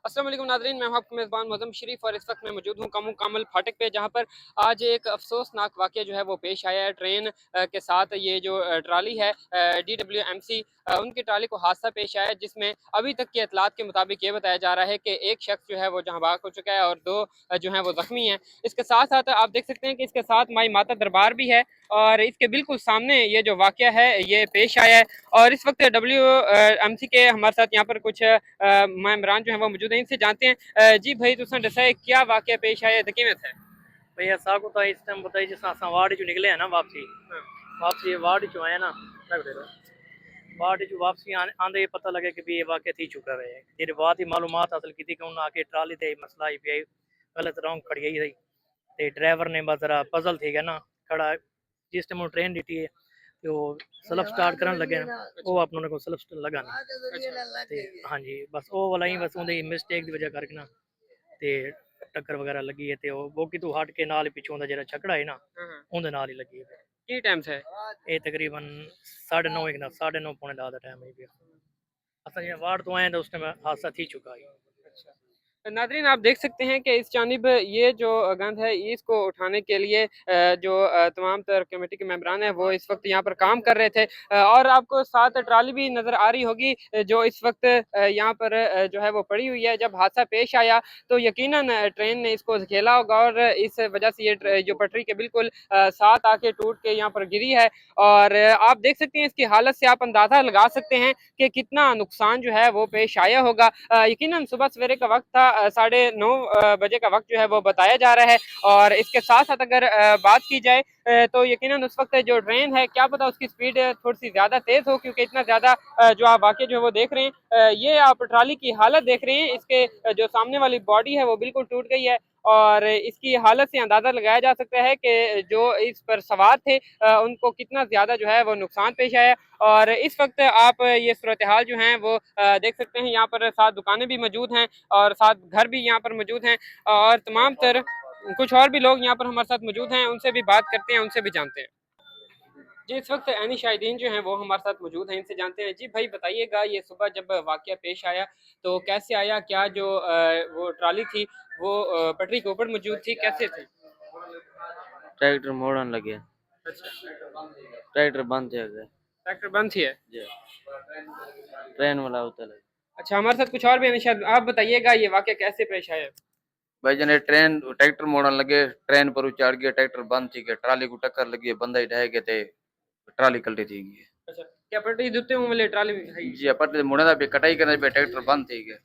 अस्सलाम वालेकुम नाज़रीन, मैं हूं आपका मेज़बान मुअज़्ज़म शरीफ और इस वक्त मैं मौजूद हूं कामू कामल फाटक पे, जहां पर आज एक अफसोसनाक वाक़या जो है वो पेश आया है। ट्रेन के साथ ये जो ट्राली है DWMC उनकी ट्राली को हादसा पेश आया है, जिसमें अभी तक की इतलात के मुताबिक ये बताया जा रहा है कि एक शख्स जो है वो जहाँ भाग हो चुका है और दो जो है वो ज़ख्मी हैं। इसके साथ साथ आप देख सकते हैं कि इसके साथ माई माता दरबार भी है और इसके बिल्कुल सामने ये जो वाक़या है ये पेश आया है। और इस वक्त WMC के हमारे साथ यहाँ पर कुछ मेम्बरान जो है वो मौजूद है, इनसे जानते हैं। जी भाई, तुसा दसा क्या वाक़या पेश आया ते किवें थे? भैया साकू तो इस टाइम बताइए जिस असा वार्ड चो निकले हैं ना वापसी हाँ। वापसी वार्ड चो आए ना वार्ड चो वापसी आंदे पता लगे कि भी ये वाक़या थी चुका है। फिर बाद ही मालूमात हासिल की थी कि उन्हें आके ट्राली ते मसला ही पे गलत रॉन्ग खड़ी गई थी ते ड्राइवर ने बस जरा पजल थी गया ना खड़ा जिस टाइम ट्रेन डी है तो सेल्फ स्टार्ट करने लगे वो अपने को सेल्फ लगा नहीं ते हाँ जी बस वो वाला ही बस उनकी मिसटेक की वजह करके ना ते टक्कर वगैरह लगी है ते वो बोगी तो हट के नाल ही पिछों दा जेड़ा छकड़ा है ना हाँ। उनदे नाल ही लगी है। की टाइम से? ये तकरीबन 9:30 एक ना 9:30 पौने 10 का टाइम है पिया असा जे वार्ड तो आए तो उस टाइम हादसा थी चुका है। अच्छा। नाज़रीन, आप देख सकते हैं कि इस जानिब ये जो गंद है इसको उठाने के लिए जो तमाम तर कमेटी के मेंबरान हैं वो इस वक्त यहाँ पर काम कर रहे थे। और आपको साथ ट्राली भी नज़र आ रही होगी जो इस वक्त यहाँ पर जो है वो पड़ी हुई है। जब हादसा पेश आया तो यकीनन ट्रेन ने इसको धकेला होगा और इस वजह से ये जो पटरी के बिल्कुल साथ आके टूट के यहाँ पर गिरी है। और आप देख सकते हैं इसकी हालत से आप अंदाज़ा लगा सकते हैं कि कितना नुकसान जो है वो पेश आया होगा। यकीनन सुबह सवेरे का वक्त था, 9:30 बजे का वक्त जो है वो बताया जा रहा है। और इसके साथ साथ अगर बात की जाए तो यकीनन उस वक्त जो ट्रेन है क्या पता उसकी स्पीड थोड़ी सी ज़्यादा तेज़ हो, क्योंकि इतना ज़्यादा जो आप वाक़या जो है वो देख रहे हैं, ये आप ट्राली की हालत देख रहे हैं, इसके जो सामने वाली बॉडी है वो बिल्कुल टूट गई है। और इसकी हालत से अंदाज़ा लगाया जा सकता है कि जो इस पर सवार थे उनको कितना ज़्यादा जो है वो नुकसान पेश आया। और इस वक्त आप ये सूरत हाल जो हैं वो देख सकते हैं। यहाँ पर साथ दुकानें भी मौजूद हैं और साथ घर भी यहाँ पर मौजूद हैं और तमाम तर कुछ और भी लोग यहाँ पर हमारे साथ मौजूद हैं, उनसे भी बात करते हैं, उनसे भी जानते हैं। जी, इस वक्त ऐनी शाहिदीन जो हैं वो हमारे साथ मौजूद हैं, इनसे जानते हैं। जी भाई, बताइएगा ये सुबह जब वाक़या पेश आया तो कैसे आया? क्या जो वो ट्राली थी वो पटरी के ऊपर मौजूद थी, कैसे थी? ट्रैक्टर मोड़न लगे। अच्छा। ट्रैक्टर बंद थे गए ट्रैक्टर बंद थी है? जी ट्रेन वाला उतर लगे। अच्छा, हमारे साथ कुछ और भी हैं शायद, आप बताइएगा ये वाक़या कैसे पेश आया? भाई जने ट्रेन ट्रैक्टर मोड़न लगे ट्रेन पर चढ़ गया ट्रैक्टर बंद थी गया ट्राली को टक्कर लगी बंदा ही ढह गए थे ट्राली कल्टी थी गई। अच्छा, क्या पटरी जुत्ते वाले ट्राली में है? जी अपने मुड़े दा भी कटाई करने पे ट्रैक्टर बंद थी गया।